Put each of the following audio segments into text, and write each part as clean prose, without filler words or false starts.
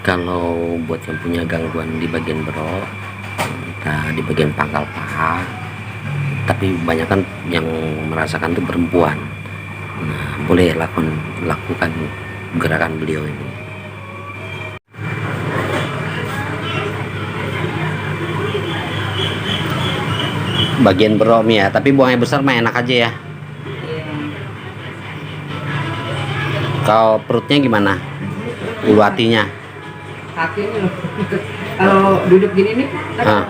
Kalau buat yang punya gangguan di bagian berok, entah di bagian pangkal paha, tapi banyak kan yang merasakan itu perempuan. Nah, boleh lakukan gerakan beliau ini. Bagian berok ya, tapi buangnya besar mah enak aja ya. Kalau perutnya gimana? Ulu hatinya? Sakit loh. Kalau duduk gini nih, pas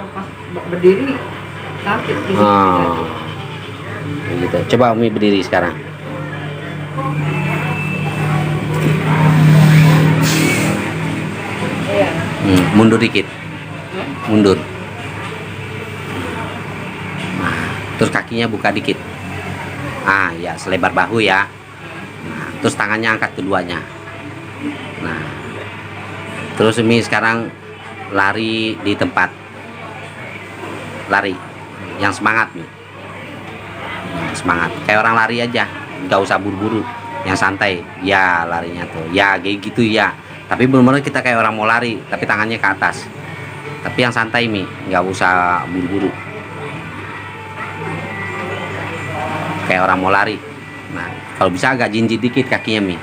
berdiri sakit. Gitu. Coba Umi berdiri sekarang. Mundur dikit. Mundur. Nah, terus kakinya buka dikit. Ya selebar bahu ya. Nah, terus tangannya angkat keduanya. Nah, terus Umi sekarang lari di tempat. Lari yang semangat nih. Semangat kayak orang lari aja, nggak usah buru-buru, yang santai ya larinya tuh ya kayak gitu ya. Tapi benar-benar kita kayak orang mau lari tapi tangannya ke atas, tapi yang santai Mi, nggak usah buru-buru kayak orang mau lari. Nah, kalau bisa agak jinjit dikit kakinya Mi,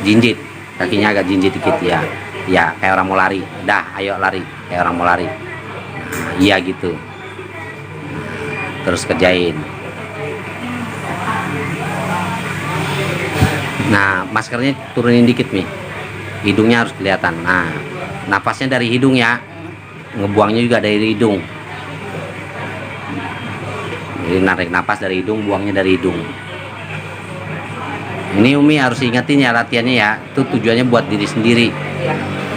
jinjit kakinya agak jinjit dikit ya kayak orang mau lari. Dah ayo lari kayak orang mau lari. Nah, iya gitu, terus kerjain. Nah, maskernya turunin dikit Mi, hidungnya harus kelihatan. Nah, napasnya dari hidung ya, ngebuangnya juga dari hidung. Jadi narik napas dari hidung, buangnya dari hidung. Ini Umi harus ingetin ya latihannya ya, itu tujuannya buat diri sendiri.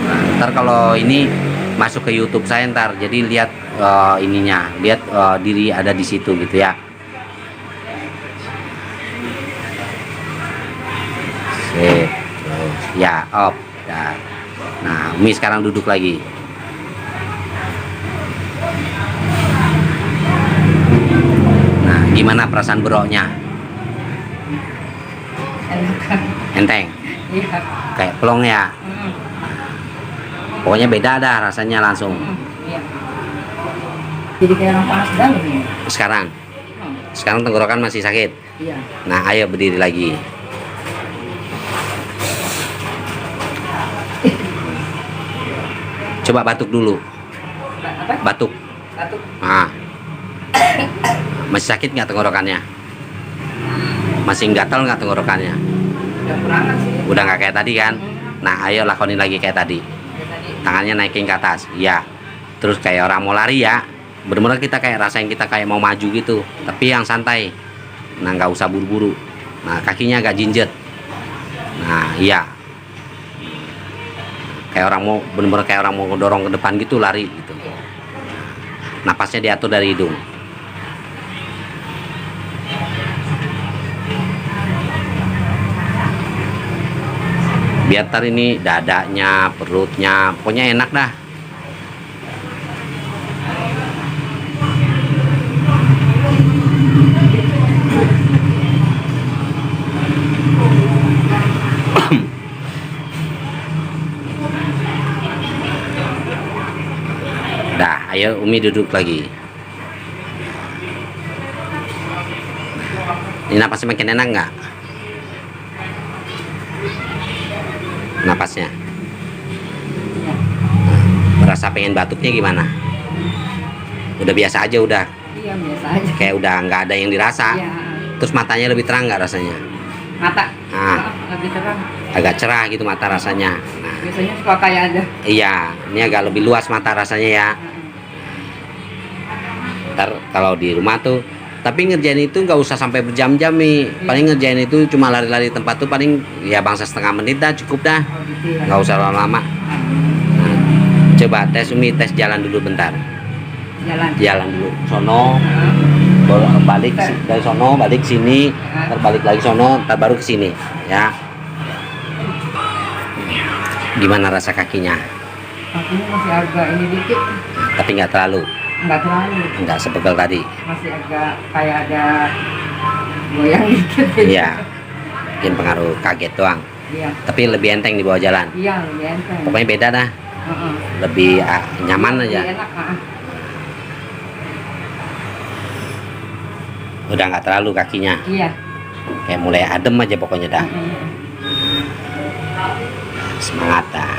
Nah, ntar kalau ini masuk ke YouTube saya ntar, jadi lihat ininya, lihat diri ada di situ gitu ya. Sip, terus ya op ya. Nah, Umi sekarang duduk lagi. Nah, gimana perasaan beroknya? Enteng? Iya. Kayak plong ya? Pokoknya beda dah rasanya langsung. Iya. Jadi kayak orang panas dalam ya. Sekarang tenggorokan masih sakit. Iya. Nah, ayo berdiri lagi. Coba batuk dulu. Apa? Batuk. Nah, masih sakit nggak tenggorokannya? Masih gatal nggak tenggorokannya? Udah kurangan sih. Udah nggak kayak tadi kan? Nah, ayo lakonin lagi kayak tadi. Tangannya naikin ke atas, ya. Terus kayak orang mau lari ya. Bener-bener kita kayak rasain kita kayak mau maju gitu, tapi yang santai. Nah, nggak usah buru-buru. Nah, kakinya agak jinjet. Nah, iya. Kayak orang mau, bener-bener kayak orang mau dorong ke depan gitu, lari gitu. Napasnya diatur dari hidung. Biar ntar ini dadanya, perutnya, pokoknya enak dah. Dah, ayo Umi duduk lagi. Ini napasnya makin enak nggak? Napasnya merasa pengen batuknya gimana? Udah biasa aja udah? Iya, biasa aja. Kayak udah nggak ada yang dirasa. Iya. Terus matanya lebih terang nggak rasanya? Mata lebih terang. Agak cerah gitu mata rasanya. Nah, Biasanya suka kayak ada. iya, ini agak lebih luas mata rasanya ya. Ntar kalau di rumah tuh, tapi ngerjain itu nggak usah sampai berjam-jam nih. Paling ngerjain itu cuma lari-lari tempat tuh paling ya bangsa setengah menit dah, cukup dah. Gitu ya. Nggak usah lama-lama. Nah, coba tes Umi, tes jalan dulu bentar. Jalan dulu sono, balik dari sono, balik sini, terbalik lagi sono, ntar baru ke sini ya. Gimana rasa kakinya? Kakinya masih agak ini dikit. Tapi nggak terlalu, nggak sepegel tadi. Masih agak kayak ada goyang dikit. Iya, mungkin pengaruh kaget doang. Iya. Tapi lebih enteng di bawah jalan. Iya, lebih enteng. Pokoknya beda dah. Heeh. Lebih nyaman Lebih aja. enak, Udah nggak terlalu kakinya. Iya. Kayak mulai adem aja pokoknya dah. Heeh. Semangat dah.